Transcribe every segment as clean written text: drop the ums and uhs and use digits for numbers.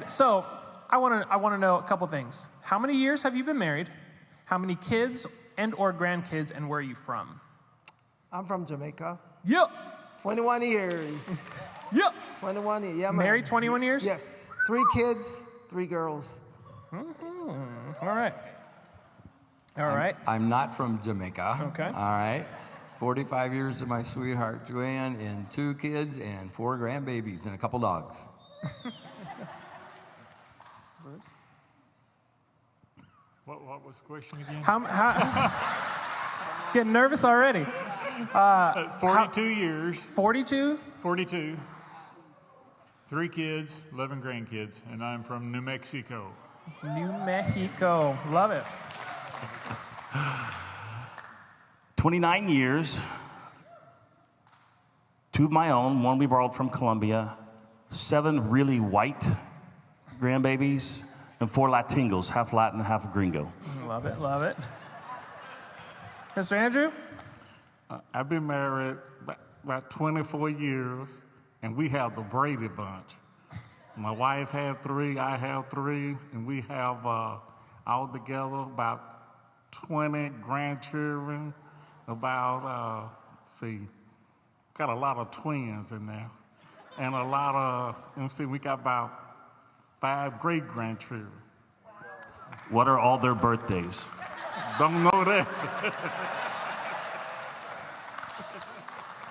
So I want to know a couple things. How many years have you been married? How many kids and or grandkids, and where are you from? I'm from Jamaica. Yep. 21 years. Yep. 21 years. Yeah, man. Married 21 years? Yes. 3 kids, 3 girls. Mm-hmm. All right. All right. I'm not from Jamaica. Okay. All right. 45 years to my sweetheart, Joanne, and 2 kids and 4 grandbabies and a couple dogs. What was the question again? Getting nervous already. 42 years. 42? 42. 3 kids, 11 grandkids, and I'm from New Mexico. New Mexico. Love it. 29 years. 2 of my own, 1 we borrowed from Colombia, 7 really white grandbabies, and 4 Latingos, half Latin, half gringo. Love it, love it. Mr. Andrew? I've been married about 24 years, and we have the Brady Bunch. My wife had 3, I have 3, and we have all together about 20 grandchildren, about, got a lot of twins in there, and a lot of, we got about 5 great-grandchildren. What are all their birthdays? Don't know that.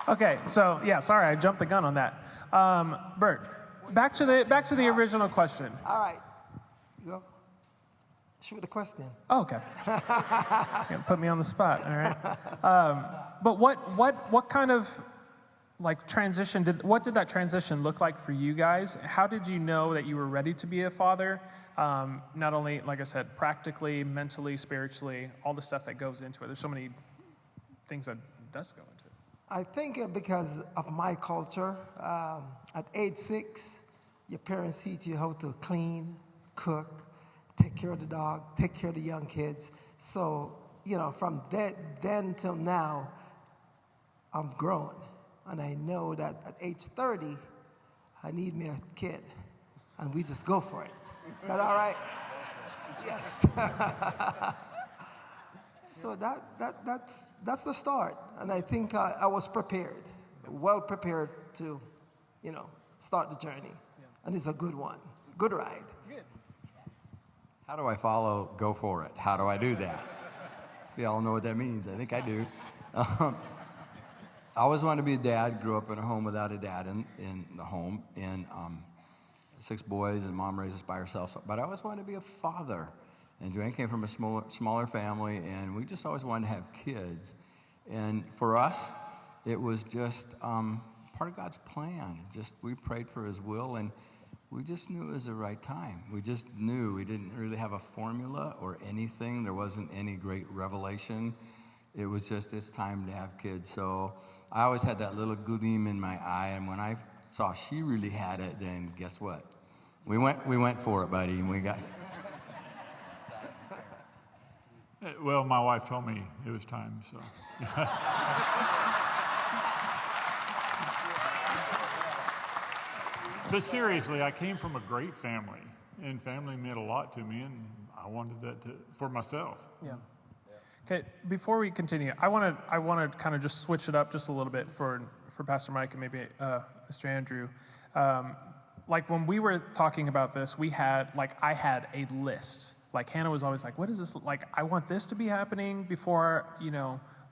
Okay, so yeah, sorry, I jumped the gun on that. Bert, back to the original question. All right. You go. Shoot the question. Oh, okay. You're gonna put me on the spot. All right. But what kind of transition what did that transition look like for you guys? How did you know that you were ready to be a father? Not only, like I said, practically, mentally, spiritually, all the stuff that goes into it. There's so many things that does go into it. I think because of my culture, at age 6, your parents teach you how to clean, cook, take care of the dog, take care of the young kids. So, from then till now, I'm grown. And I know that at age 30, I need me a kid. And we just go for it. Is that all right? Yes. So that's the start. And I think I was prepared, well prepared to, start the journey. Yeah. And it's a good one. Good ride. Good. How do I follow go for it? How do I do that? If y'all know what that means, I think I do. I always wanted to be a dad. Grew up in a home without a dad in the home. And 6 boys, and mom raised us by herself. But I always wanted to be a father. And Joanne came from a smaller family, and we just always wanted to have kids. And for us, it was just part of God's plan. We prayed for His will, and we just knew it was the right time. We just knew. We didn't really have a formula or anything. There wasn't any great revelation. It was just, it's time to have kids. So I always had that little gleam in my eye, and when I saw she really had it, then guess what? We went for it, buddy, and we got. Well, my wife told me it was time, so. But seriously, I came from a great family, and family meant a lot to me, and I wanted that for myself. Yeah. Okay, before we continue, I want to kind of just switch it up just a little bit for Pastor Mike and maybe Mr. Andrew. When we were talking about this, I had a list. Hannah was always like, what is this? I want this to be happening before,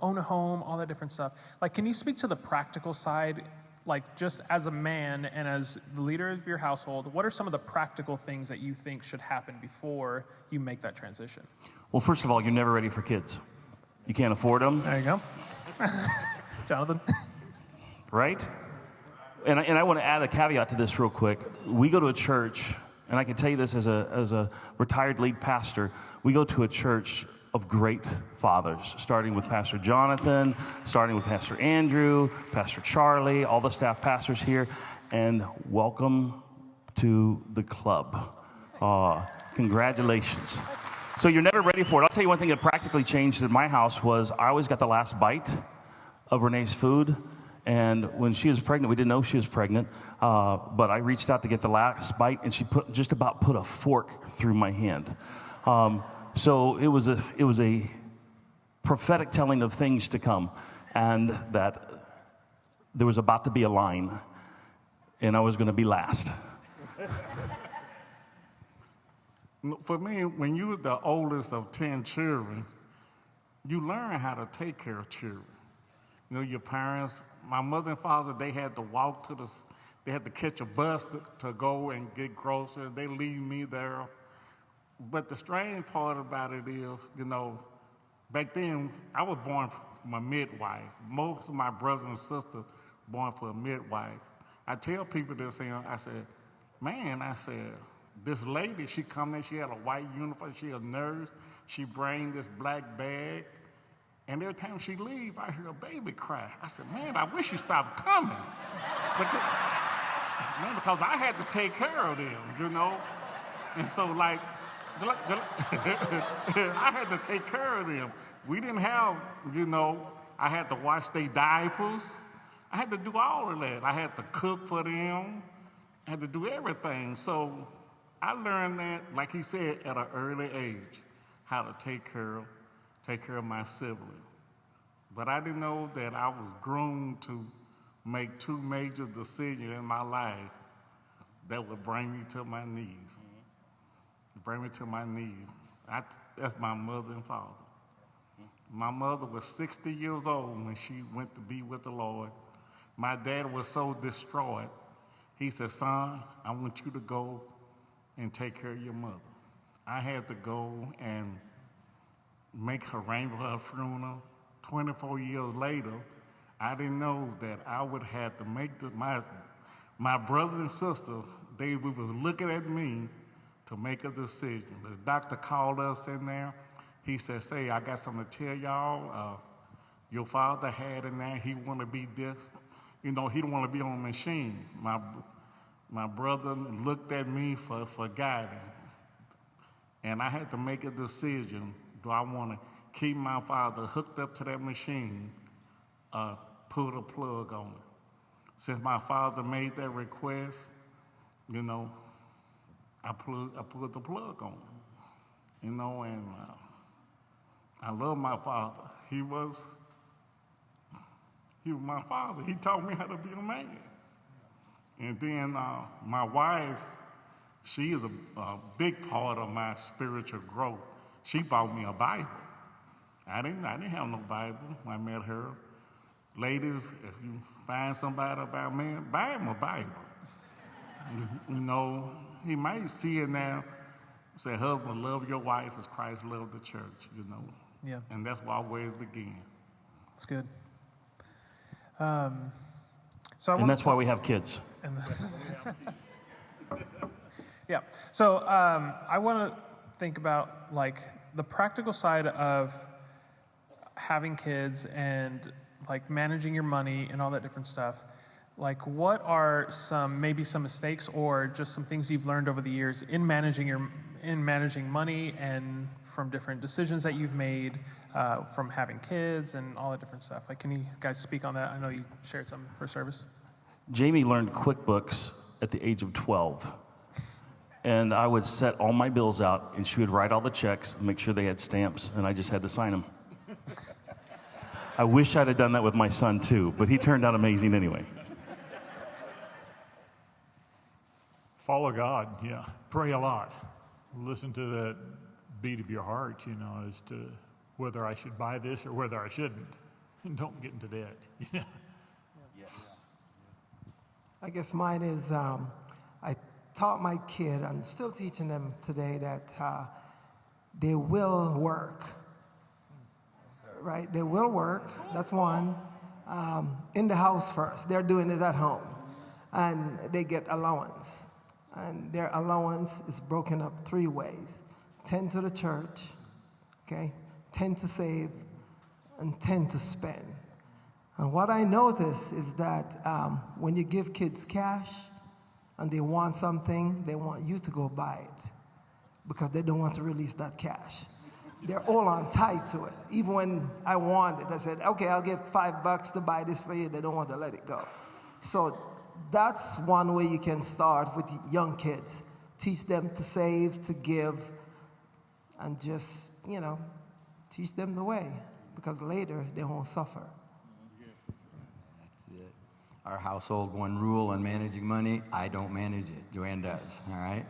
own a home, all that different stuff. Can you speak to the practical side? Just as a man and as the leader of your household, what are some of the practical things that you think should happen before you make that transition? Well, first of all, you're never ready for kids. You can't afford them. There you go. Jonathan. Right? And I want to add a caveat to this real quick. We go to a church, and I can tell you this as a retired lead pastor, we go to a church of great fathers, starting with Pastor Jonathan, starting with Pastor Andrew, Pastor Charlie, all the staff pastors here, and welcome to the club. Congratulations. So you're never ready for it. I'll tell you one thing that practically changed at my house was I always got the last bite of Renee's food, And when she was pregnant, we didn't know she was pregnant, but I reached out to get the last bite, and she just about put a fork through my hand. So it was a prophetic telling of things to come, and that there was about to be a line, and I was going to be last. For me, when you were the oldest of 10 children, you learn how to take care of children. You know, your parents, my mother and father, they had to walk they had to catch a bus to go and get groceries. They leave me there. But the strange part about it is, you know, back then, I was born from a midwife. Most of my brothers and sisters born for a midwife. I tell people this, I said, man, this lady, she come in, she had a white uniform, she a nurse, she bring this black bag, and every time she leave, I hear a baby cry. I said, man, I wish she stopped coming. Because I had to take care of them, you know? And so, like, I had to take care of them. We didn't have, you know, I had to wash their diapers. I had to do all of that. I had to cook for them. I had to do everything. So I learned that, like he said, at an early age, how to take care of my sibling. But I didn't know that I was groomed to make two major decisions in my life that would bring me to my knees. Bring me to my knees. That's my mother and father. My mother was 60 years old when she went to be with the Lord. My dad was so distraught. He said, son, I want you to go and take care of your mother. I had to go and make arrangements for her funeral. 24 years later, I didn't know that I would have to make my brothers and sisters, they was looking at me to make a decision. The doctor called us in there. He said, say, I got something to tell y'all. Your father had in there, he want to be this. You know, he don't want to be on a machine. My brother looked at me for guidance. And I had to make a decision. Do I want to keep my father hooked up to that machine, put a plug on it? Since my father made that request, you know, I put the plug on it. You know, and I love my father. He was my father. He taught me how to be a man. And then my wife, she is a big part of my spiritual growth. She bought me a Bible. I didn't have no Bible when I met her. Ladies, if you find somebody about man, buy him a Bible. You know, he might see it now, say, husband, love your wife as Christ loved the church, you know. Yeah. And that's why always begin. That's good. And that's why we have kids. Yeah. So I want to think about like the practical side of having kids and like managing your money and all that different stuff. Like, what are maybe some mistakes or just some things you've learned over the years in managing money and from different decisions that you've made from having kids and all that different stuff? Like, can you guys speak on that? I know you shared some for service. Jamie learned QuickBooks at the age of 12. And I would set all my bills out, and she would write all the checks, make sure they had stamps, and I just had to sign them. I wish I'd have done that with my son, too, but he turned out amazing anyway. Follow God, yeah. Pray a lot. Listen to that beat of your heart, you know, as to whether I should buy this or whether I shouldn't. And don't get into debt, you know. Yes. I guess mine is I taught my kid, I'm still teaching them today, that they will work. Right? They will work. That's one. In the house first. They're doing it at home. And they get allowance. And their allowance is broken up 3 ways. 10 to the church, okay? 10 to save, and 10 to spend. And what I notice is that when you give kids cash and they want something, they want you to go buy it because they don't want to release that cash. they're all on tight to it. Even when I wanted, I said, okay, I'll give $5 to buy this for you. They don't want to let it go. So that's one way you can start with young kids. Teach them to save, to give, and just, teach them the way, because later they won't suffer. That's it. Our household, one rule on managing money: I don't manage it. Joanne does, all right?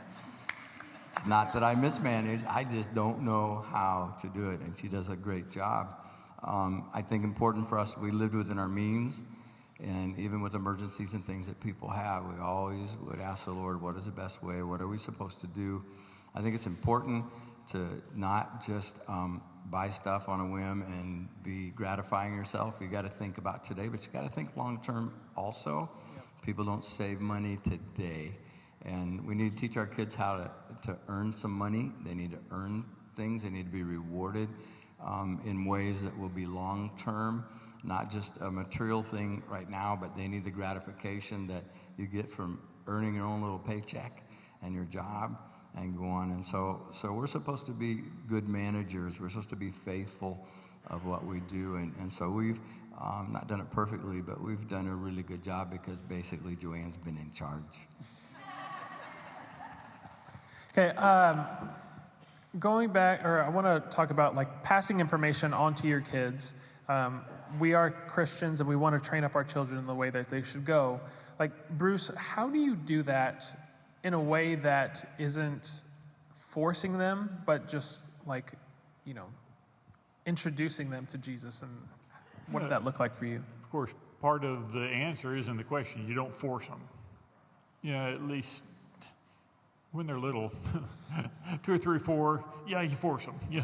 It's not that I mismanage, I just don't know how to do it, and she does a great job. I think important for us, we lived within our means, and even with emergencies and things that people have, we always would ask the Lord, what is the best way? What are we supposed to do? I think it's important to not just buy stuff on a whim and be gratifying yourself. You got to think about today, but you got to think long term also. Yep. People don't save money today. And we need to teach our kids how to earn some money. They need to earn things. They need to be rewarded in ways that will be long-term, not just a material thing right now, but they need the gratification that you get from earning your own little paycheck and your job and go on. And so we're supposed to be good managers. We're supposed to be faithful of what we do. And so we've not done it perfectly, but we've done a really good job because basically Joanne's been in charge. Okay, going back, or I want to talk about passing information on to your kids. We are Christians and we want to train up our children in the way that they should go. Bruce, how do you do that in a way that isn't forcing them, but just introducing them to Jesus? And what did that look like for you? Of course, part of the answer is in the question. You don't force them. At least when they're little, 2 or 3 or 4, you force them. Yeah,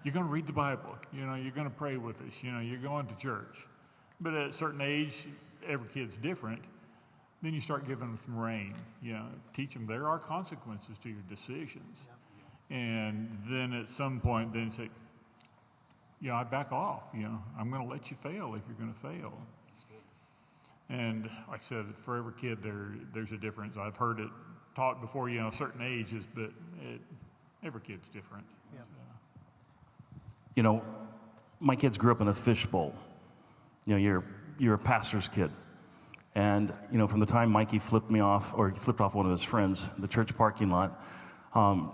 you're going to read the Bible. You're going to pray with us. You're going to church. But at a certain age, every kid's different. Then you start giving them some rein. Teach them there are consequences to your decisions. And then at some point, then say, I back off. I'm going to let you fail if you're going to fail. And like I said, for every kid, there's a difference. I've heard it taught before, certain ages, but every kid's different. Yeah. My kids grew up in a fishbowl. You're a pastor's kid. And, from the time Mikey flipped off one of his friends, the church parking lot,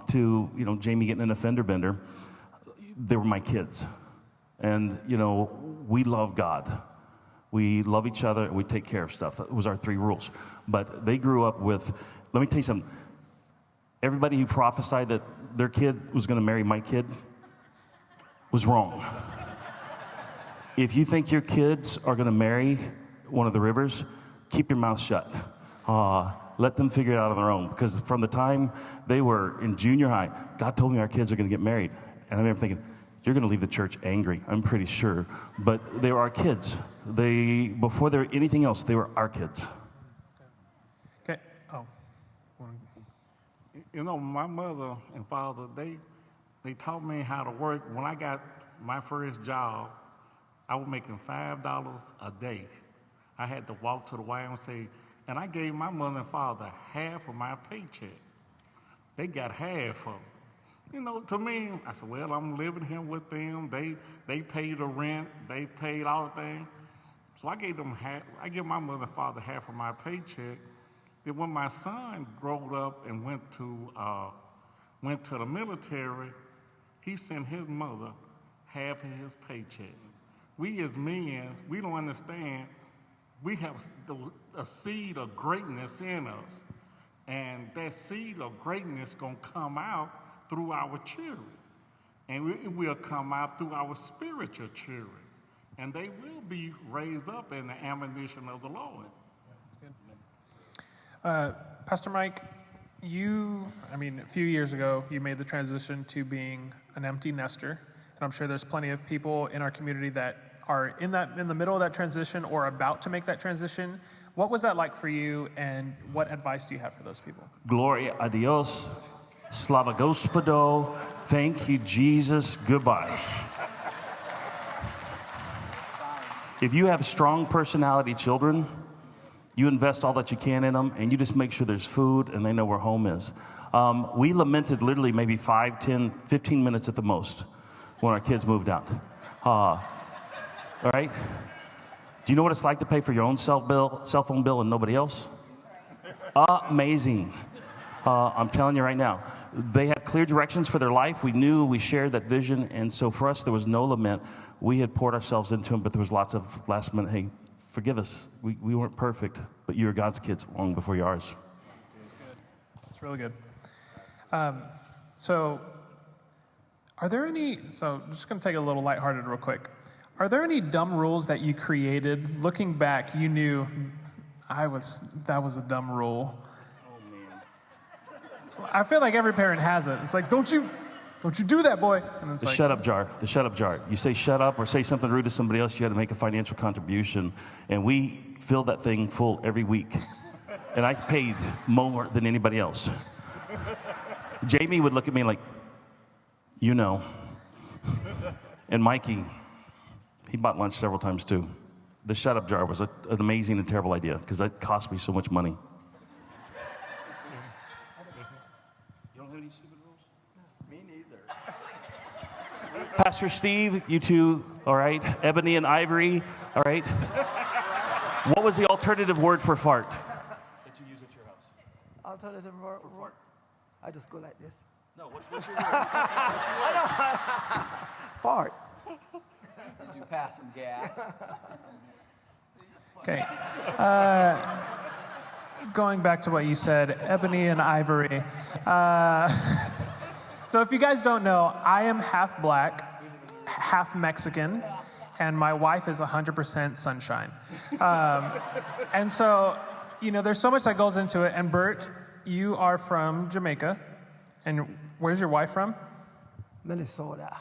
to, Jamie getting in a fender bender, they were my kids. And, we love God. We love each other, and we take care of stuff. That was our 3 rules. But they grew up with, let me tell you something. Everybody who prophesied that their kid was going to marry my kid was wrong. If you think your kids are going to marry one of the Rivers, keep your mouth shut. Let them figure it out on their own. Because from the time they were in junior high, God told me our kids are going to get married. And I remember thinking, you're going to leave the church angry, I'm pretty sure. But they were our kids. Before they were anything else, they were our kids. Okay. Oh. My mother and father, they taught me how to work. When I got my first job, I was making $5 a day. I had to walk to the YMCA, and I gave my mother and father half of my paycheck. They got half of it. To me, I said, well, I'm living here with them. They paid the rent. They paid all the things. So I gave them half. I give my mother and father half of my paycheck. Then when my son grew up and went to the military, he sent his mother half of his paycheck. We as men, we don't understand. We have a seed of greatness in us, and that seed of greatness gonna come out through our children, and it will come out through our spiritual children, and they will be raised up in the admonition of the Lord. That's good. Pastor Mike, a few years ago, you made the transition to being an empty nester, and I'm sure there's plenty of people in our community that are in the middle of that transition or about to make that transition. What was that like for you, and what advice do you have for those people? Gloria a Dios. Slava Gospodo, thank you, Jesus, goodbye. If you have strong personality children, you invest all that you can in them, and you just make sure there's food and they know where home is. We lamented literally maybe 5, 10, 15 minutes at the most. when our kids moved out. All right? Do you know what it's like to pay for your own cell phone bill and nobody else? Amazing. I'm telling you right now. They had clear directions for their life. We knew, we shared that vision. And so for us, there was no lament. We had poured ourselves into them, but there was lots of last minute, hey, forgive us. We weren't perfect, but you were God's kids long before you ours. That's good. That's really good. So are there any, so I'm just going to take it a little lighthearted real quick. Are there any dumb rules that you created? Looking back, you knew that was a dumb rule. Oh, man. I feel like every parent has it. It's like, don't you do that, boy. And it's The like, shut up jar. The shut up jar. You say shut up or say something rude to somebody else, you got to make a financial contribution. And we filled that thing full every week. And I paid more than anybody else. Jamie would look at me like, you know. And Mikey, he bought lunch several times too. The shut up jar was an amazing and terrible idea because that cost me so much money. You don't have any stupid rules? Me neither. Pastor Steve, you two, all right? Ebony and Ivory, all right? What was the alternative word for fart? That you use at your house. Alternative word? I just go like this. No, what's your Fart. Did you pass some gas? okay. Going back to what you said, Ebony and Ivory. So if you guys don't know, I am half black, half Mexican, and my wife is 100% sunshine. And so, there's so much that goes into it. And Bert, you are from Jamaica. And where's your wife from? Minnesota.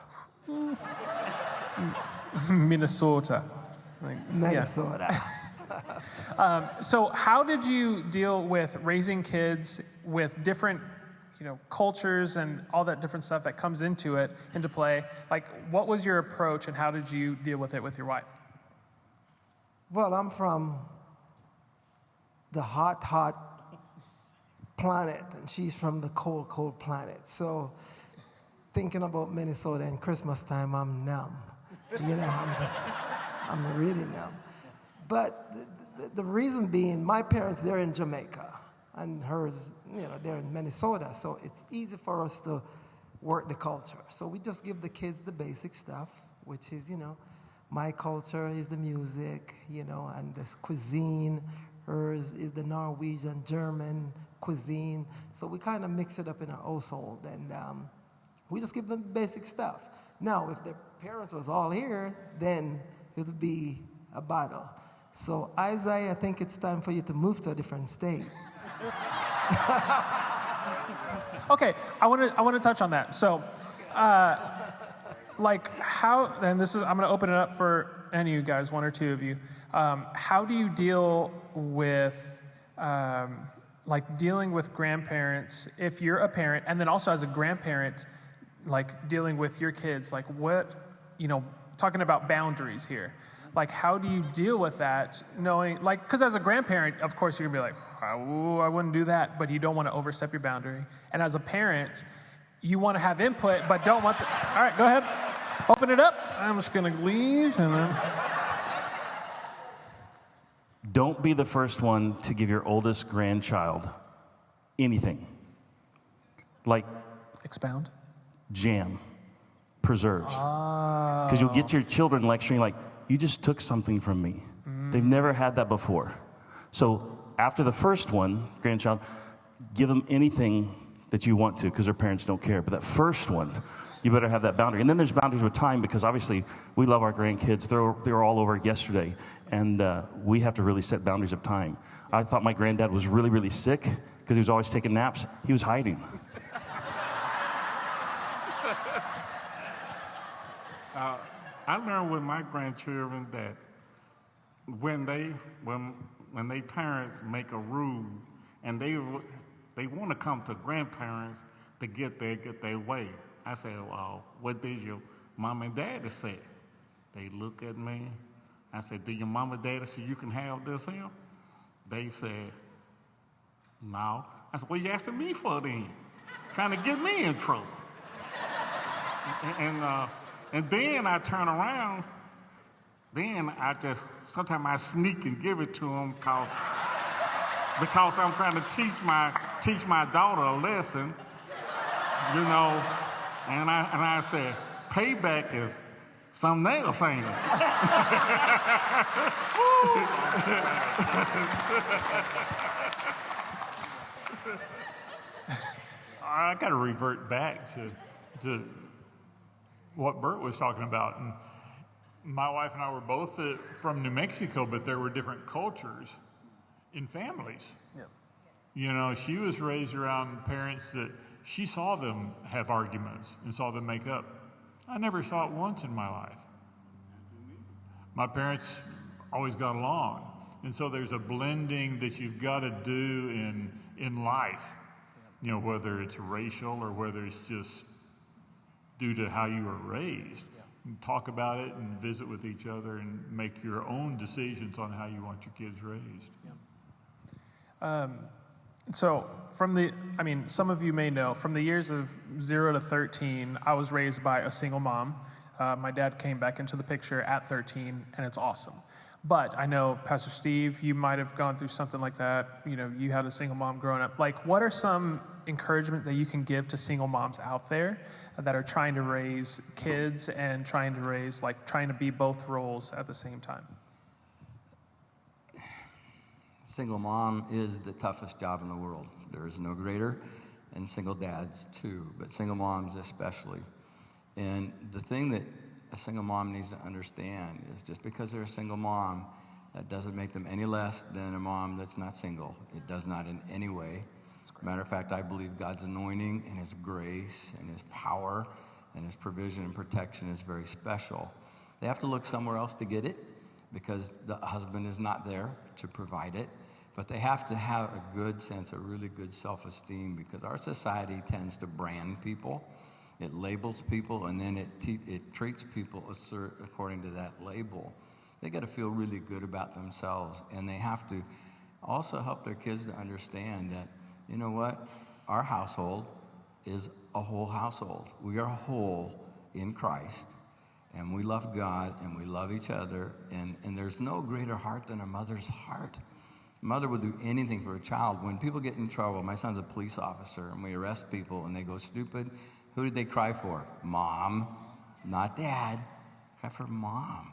Minnesota. Minnesota. So how did you deal with raising kids with different, cultures and all that different stuff that comes into play? Like, what was your approach and how did you deal with it with your wife? Well, I'm from the hot planet, and she's from the cold planet. So thinking about Minnesota and Christmas time, I'm numb. I'm really numb. But the reason being, my parents, they're in Jamaica, and hers, they're in Minnesota. So it's easy for us to work the culture. So we just give the kids the basic stuff, which is, my culture is the music, and this cuisine. Hers is the Norwegian, German cuisine. So we kind of mix it up in our household, and we just give them basic stuff. Now, if their parents was all here, then it would be a battle. So, Isaiah, I think it's time for you to move to a different state. Okay, I want to touch on that. So, how? And this is, I'm going to open it up for any of you guys, one or two of you. How do you deal with dealing with grandparents if you're a parent, and then also as a grandparent, dealing with your kids? Talking about boundaries here. How do you deal with that, knowing, because as a grandparent, of course, you're going to be like, oh, I wouldn't do that, but you don't want to overstep your boundary. And as a parent, you want to have input, but don't want all right, go ahead. Open it up. I'm just going to leave, and then... Don't be the first one to give your oldest grandchild anything. Expound. Jam, preserves. Because you'll get your children lecturing you just took something from me. They've never had that before. So after the first one, grandchild, give them anything that you want to because their parents don't care. But that first one, you better have that boundary. And then there's boundaries with time because obviously we love our grandkids. They were all over yesterday. And we have to really set boundaries of time. I thought my granddad was really, really sick because he was always taking naps. He was hiding. I learned with my grandchildren that when they parents make a rule and they want to come to grandparents to get their way, I say, well, what did your mom and daddy say? They look at me. I said, do your mom and daddy say you can have this here? They said, no. I said, what are you asking me for then? Trying to get me in trouble. And And then I turn around, then sometimes I sneak and give it to them because I'm trying to teach my daughter a lesson, you know, and I said, payback is some nail saying. I got to revert back to what Bert was talking about. And my wife and I were both from New Mexico, but there were different cultures in families. Yeah. You know, she was raised around parents that she saw them have arguments and saw them make up. I never saw it once in my life. My parents always got along. And so there's a blending that you've got to do in life, you know, whether it's racial or whether it's just due to how you were raised. And talk about it and visit with each other and make your own decisions on how you want your kids raised. So some of you may know, from the years of 0 to 13, I was raised by a single mom. My dad came back into the picture at 13, and it's awesome. But I know, Pastor Steve, you might have gone through something like that. You know, you had a single mom growing up. Like, what are some encouragement that you can give to single moms out there that are trying to raise kids and trying to be both roles at the same time? Single mom is the toughest job in the world. There is no greater, and single dads too, but single moms especially. And the thing that a single mom needs to understand is just because they're a single mom, that doesn't make them any less than a mom that's not single. It does not in any way. Matter of fact, I believe God's anointing and His grace and His power and His provision and protection is very special. They have to look somewhere else to get it because the husband is not there to provide it. But they have to have a good sense, a really good self-esteem, because our society tends to brand people. It labels people, and then it treats people according to that label. They got to feel really good about themselves, and they have to also help their kids to understand that, you know what, our household is a whole household. We are whole in Christ, and we love God, and we love each other, and there's no greater heart than a mother's heart. A mother would do anything for a child. When people get in trouble, my son's a police officer, and we arrest people, and they go stupid, who did they cry for? Mom, not dad. Cry for mom.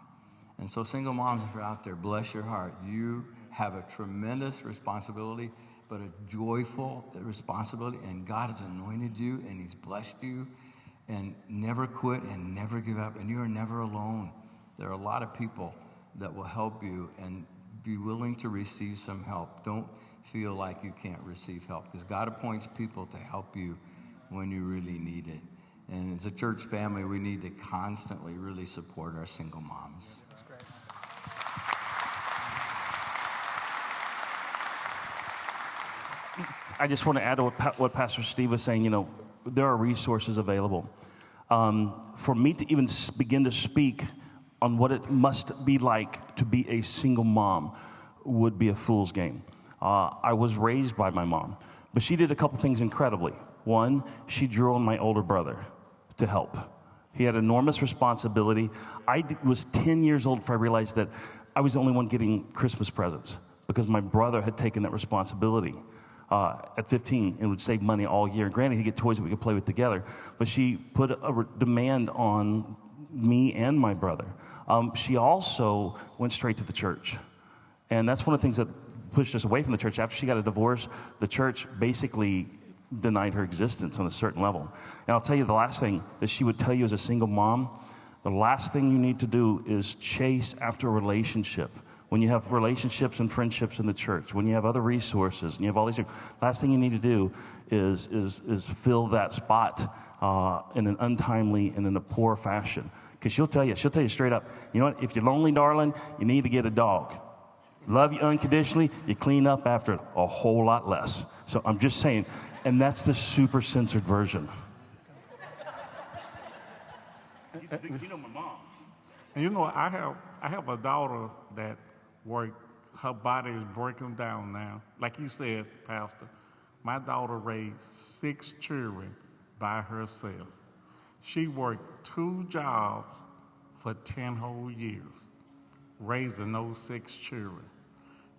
And so single moms, if you're out there, bless your heart. You have a tremendous responsibility, but a joyful responsibility, and God has anointed you, and He's blessed you, and never quit and never give up, and you are never alone. There are a lot of people that will help you, and be willing to receive some help. Don't feel like you can't receive help, because God appoints people to help you when you really need it. And as a church family, we need to constantly really support our single moms. That's great. I just want to add to what Pastor Steve was saying. You know, there are resources available. For me to even begin to speak on what it must be like to be a single mom would be a fool's game. I was raised by my mom, but she did a couple things incredibly. One, she drew on my older brother to help. He had enormous responsibility. I was 10 years old before I realized that I was the only one getting Christmas presents because my brother had taken that responsibility. At 15, and would save money all year. Granted, he'd get toys that we could play with together, but she put a demand on me and my brother. She also went straight to the church. And that's one of the things that pushed us away from the church. After she got a divorce, the church basically denied her existence on a certain level. And I'll tell you the last thing that she would tell you as a single mom, the last thing you need to do is chase after a relationship. When you have relationships and friendships in the church, when you have other resources, and you have all these things, last thing you need to do is fill that spot in an untimely and in a poor fashion. Because she'll tell you straight up, you know what, if you're lonely, darling, you need to get a dog. Love you unconditionally, you clean up after it a whole lot less. So I'm just saying, and that's the super censored version. You know my mom. And you know, I have a daughter that her body is breaking down now. Like you said, Pastor, my daughter raised 6 children by herself. She worked 2 jobs for 10 whole years, raising those 6 children.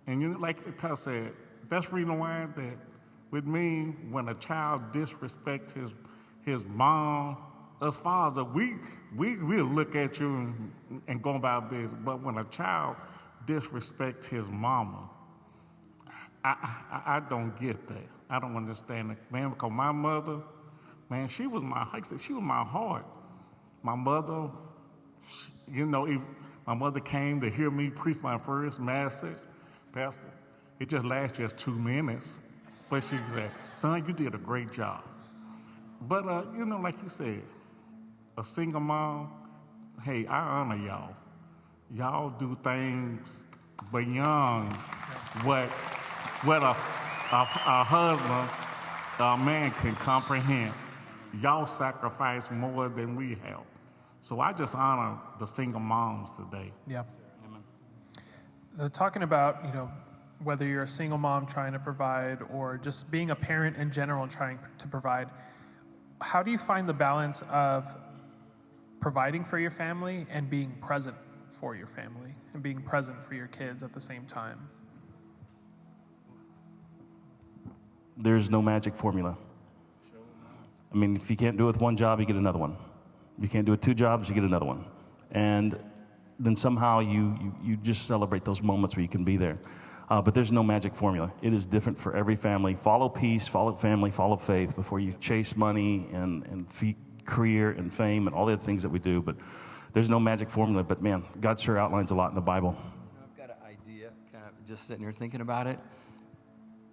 And you know, like Pastor said, that's the reason why that with me, when a child disrespects his mom, us fathers, we'll look at you and go about business. But when a child disrespects his mama, I don't get that. I don't understand it, man, because my mother, man, she was my heart. My mother, if my mother came to hear me preach my first message, Pastor, it just lasted just 2 minutes. But she said, son, you did a great job. But, like you said, a single mom, hey, I honor y'all. Y'all do things beyond what a husband, a man can comprehend. Y'all sacrifice more than we have. So I just honor the single moms today. Yeah. Amen. So talking about, whether you're a single mom trying to provide or just being a parent in general and trying to provide, how do you find the balance of providing for your family and being present for your family and being present for your kids at the same time? There's no magic formula. I mean, if you can't do it with one job, you get another one. You can't do it 2 jobs, you get another one. And then somehow you just celebrate those moments where you can be there. But there's no magic formula. It is different for every family. Follow peace, follow family, follow faith before you chase money and career and fame and all the other things that we do. But there's no magic formula. But man, God sure outlines a lot in the Bible. I've got an idea, kind of just sitting here thinking about it.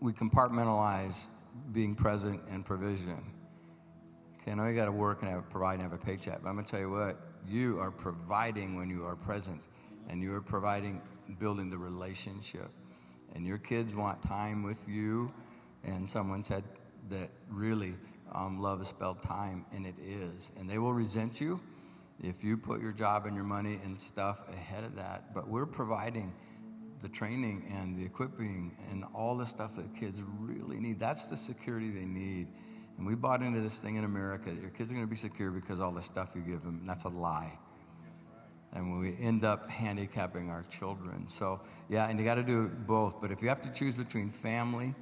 We compartmentalize being present and provision. Okay, I know you got to work and provide and have a paycheck, but I'm going to tell you what, you are providing when you are present, and you are providing, building the relationship. And your kids want time with you, and someone said that really love is spelled time, and it is. And they will resent you if you put your job and your money and stuff ahead of that. But we're providing the training and the equipping and all the stuff that kids really need. That's the security they need. And we bought into this thing in America. Your kids are going to be secure because all the stuff you give them. That's a lie. And we end up handicapping our children. So, yeah, and you got to do both. But if you have to choose between family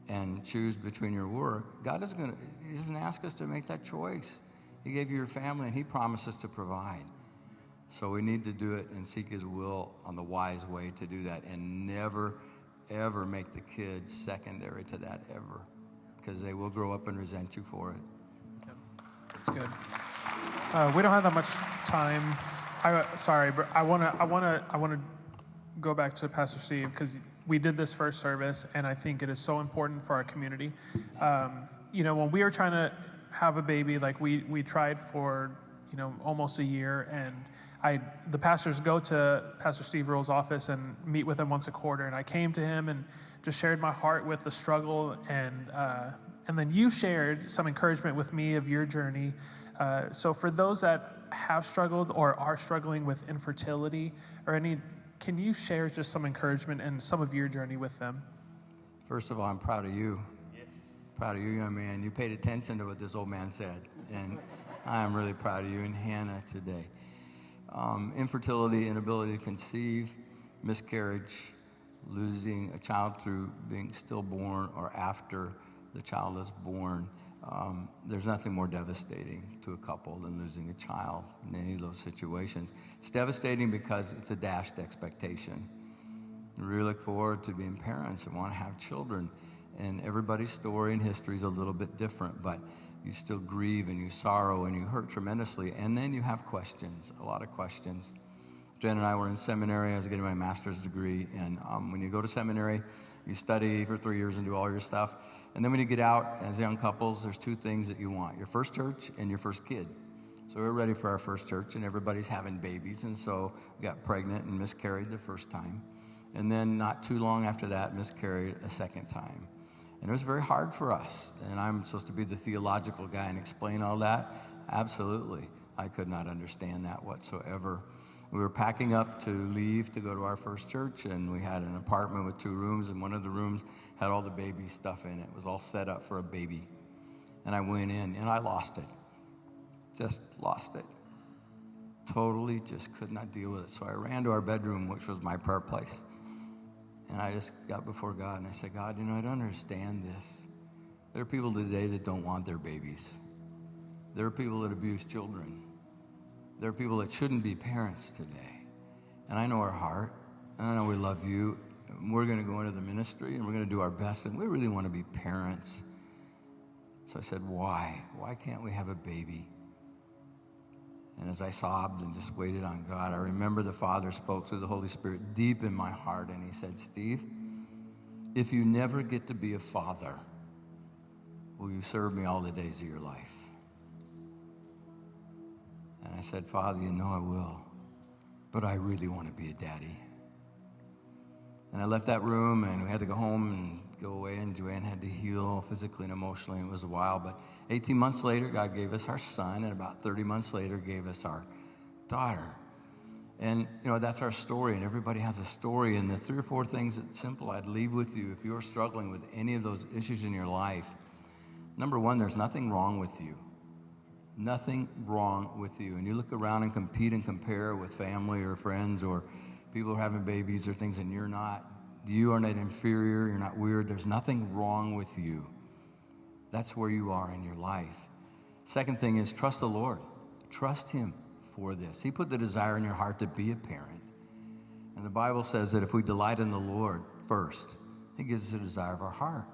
and choose between your work, God is going to, He doesn't ask us to make that choice. He gave you your family, and He promises to provide. So we need to do it and seek His will on the wise way to do that, and never, ever make the kids secondary to that, ever. Because they will grow up and resent you for it. That's good. We don't have that much time. Sorry, but I want to go back to Pastor Steve, because we did this first service, and I think it is so important for our community. When we were trying to have a baby, like we tried for almost a year, and the pastors go to Pastor Steve Rule's office and meet with him once a quarter, and I came to him and just shared my heart with the struggle, and then you shared some encouragement with me of your journey. So for those that have struggled or are struggling with infertility can you share just some encouragement and some of your journey with them? First of all, I'm proud of you. Yes. Proud of you, young man. You paid attention to what this old man said, and I'm really proud of you and Hannah today. Infertility, inability to conceive, miscarriage, losing a child through being stillborn or after the child is born. There's nothing more devastating to a couple than losing a child in any of those situations. It's devastating because it's a dashed expectation. We really look forward to being parents and want to have children. And everybody's story and history is a little bit different, but you still grieve and you sorrow and you hurt tremendously. And then you have questions, a lot of questions. Jen and I were in seminary. I was getting my master's degree. And when you go to seminary, you study for 3 years and do all your stuff. And then when you get out as young couples, there's 2 things that you want: your first church and your first kid. So we're ready for our first church, and everybody's having babies. And so we got pregnant and miscarried the first time. And then not too long after that, miscarried a second time. And it was very hard for us. And I'm supposed to be the theological guy and explain all that. Absolutely. I could not understand that whatsoever. We were packing up to leave to go to our first church, and we had an apartment with 2 rooms, and one of the rooms had all the baby stuff in it. It was all set up for a baby. And I went in, and I lost it. Just lost it. Totally just could not deal with it. So I ran to our bedroom, which was my prayer place. And I just got before God and I said, God, I don't understand this. There are people today that don't want their babies. There are people that abuse children. There are people that shouldn't be parents today. And I know our heart. And I know we love you. And we're going to go into the ministry and we're going to do our best. And we really want to be parents. So I said, why? Why can't we have a baby? And as I sobbed and just waited on God, I remember the Father spoke through the Holy Spirit deep in my heart. And he said, Steve, if you never get to be a father, will you serve me all the days of your life? And I said, Father, you know I will, but I really want to be a daddy. And I left that room, and we had to go home and go away, and Joanne had to heal physically and emotionally. It was a while, but 18 months later, God gave us our son, and about 30 months later, gave us our daughter. And, that's our story, and everybody has a story, and the 3 or 4 things that's simple I'd leave with you if you're struggling with any of those issues in your life. Number 1, there's nothing wrong with you. Nothing wrong with you. And you look around and compete and compare with family or friends or people who are having babies or things, and you're not. You are not inferior. You're not weird. There's nothing wrong with you. That's where you are in your life. Second thing is trust the Lord. Trust him for this. He put the desire in your heart to be a parent. And the Bible says that if we delight in the Lord first, he gives us the desire of our heart.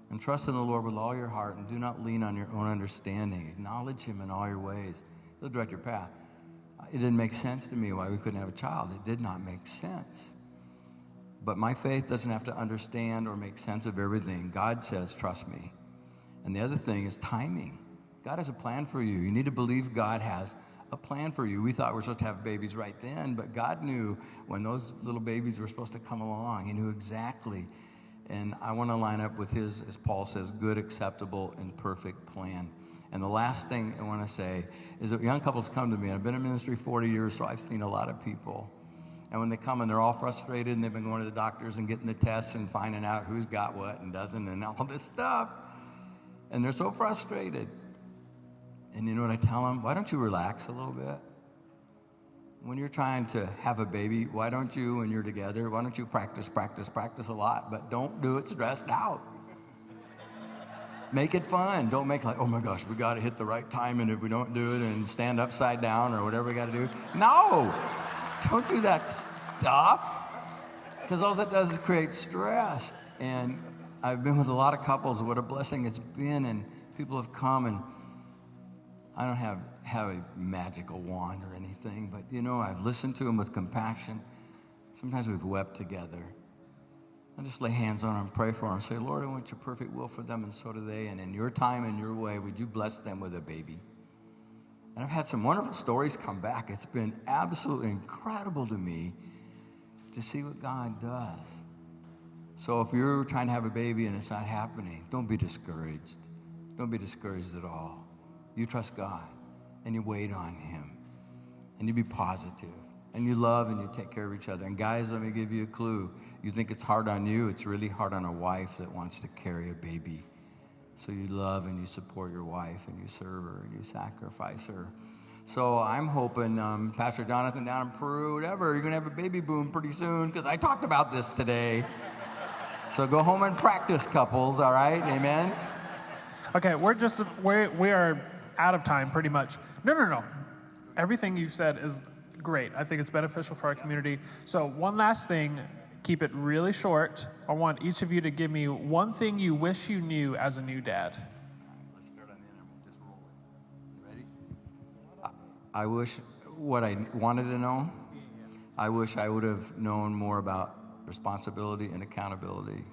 And trust in the Lord with all your heart and do not lean on your own understanding. Acknowledge him in all your ways. He'll direct your path. It didn't make sense to me why we couldn't have a child. It did not make sense. But my faith doesn't have to understand or make sense of everything. God says, trust me. And the other thing is timing. God has a plan for you. You need to believe God has a plan for you. We thought we were supposed to have babies right then, but God knew when those little babies were supposed to come along. He knew exactly. And I want to line up with his, as Paul says, good, acceptable, and perfect plan. And the last thing I want to say is that young couples come to me. I've been in ministry 40 years, so I've seen a lot of people. And when they come and they're all frustrated and they've been going to the doctors and getting the tests and finding out who's got what and doesn't and all this stuff. And they're so frustrated. And you know what I tell them? Why don't you relax a little bit? When you're trying to have a baby, why don't you, when you're together, why don't you practice a lot, but don't do it stressed out. Make it fun. Don't make like, oh my gosh, we got to hit the right time, and if we don't do it and stand upside down or whatever we got to do. No, don't do that stuff, because all that does is create stress. And I've been with a lot of couples. What a blessing it's been, and people have come, and I don't have a magical wand or anything, but I've listened to them with compassion. Sometimes we've wept together. I just lay hands on them and pray for them and say, Lord, I want your perfect will for them, and so do they. And in your time and your way, would you bless them with a baby? And I've had some wonderful stories come back. It's been absolutely incredible to me to see what God does. So if you're trying to have a baby and it's not happening, don't be discouraged. Don't be discouraged at all. You trust God, and you wait on him, and you be positive, and you love and you take care of each other. And guys, let me give you a clue. You think it's hard on you, it's really hard on a wife that wants to carry a baby. So you love and you support your wife, and you serve her, and you sacrifice her. So I'm hoping, Pastor Jonathan down in Peru, whatever, you're going to have a baby boom pretty soon, because I talked about this today. So go home and practice, couples, all right? Amen? Okay, we are out of time pretty much. No. Everything you've said is great. I think it's beneficial for our community. So one last thing, keep it really short. I want each of you to give me one thing you wish you knew as a new dad. Let's start on the end and we'll just roll it. Ready? I wish what I wanted to know, I wish I would have known more about responsibility and accountability.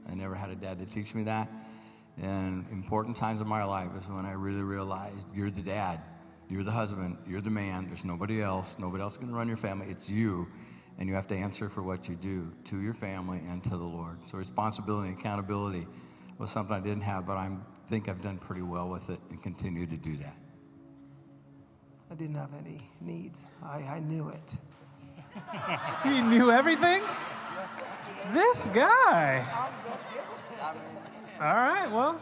I never had a dad to teach me that. And important times of my life is when I really realized you're the dad, you're the husband, you're the man. There's nobody else. Nobody else is going to run your family. It's you, and you have to answer for what you do to your family and to the Lord. So responsibility and accountability was something I didn't have, but I think I've done pretty well with it and continue to do that. I didn't have any needs. I knew it. He knew everything? This guy. All right, well.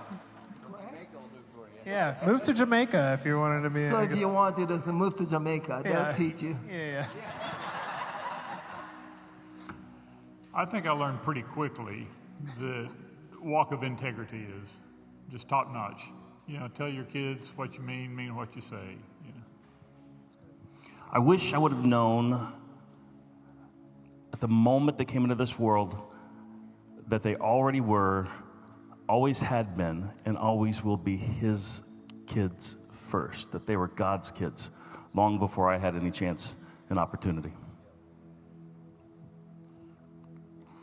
Yeah, move to Jamaica if you wanted to be. So if you wanted us to move to Jamaica, they'll teach you. Yeah. I think I learned pretty quickly that walk of integrity is just top notch. You know, tell your kids what you mean what you say. You know. I wish I would have known at the moment they came into this world that they already were, always had been, and always will be his kids first, that they were God's kids long before I had any chance and opportunity.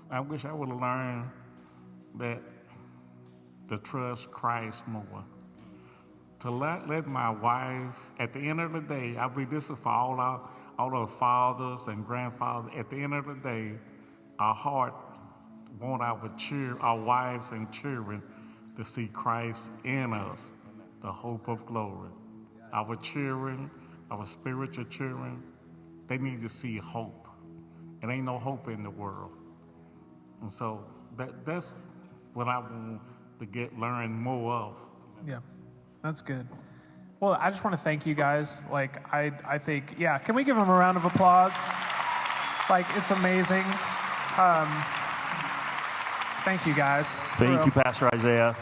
I wish I would have learned that to trust Christ more. To let my wife, at the end of the day, I believe this is for all our fathers and grandfathers. At the end of the day, our heart want our wives and children to see Christ in us, the hope of glory. Our children, our spiritual children, they need to see hope. And ain't no hope in the world. And so that's what I want to learn more of. Yeah, that's good. Well, I just want to thank you guys. Like, I think, yeah, can we give them a round of applause? Like, it's amazing. Thank you, guys. Thank you, Pastor Isaiah.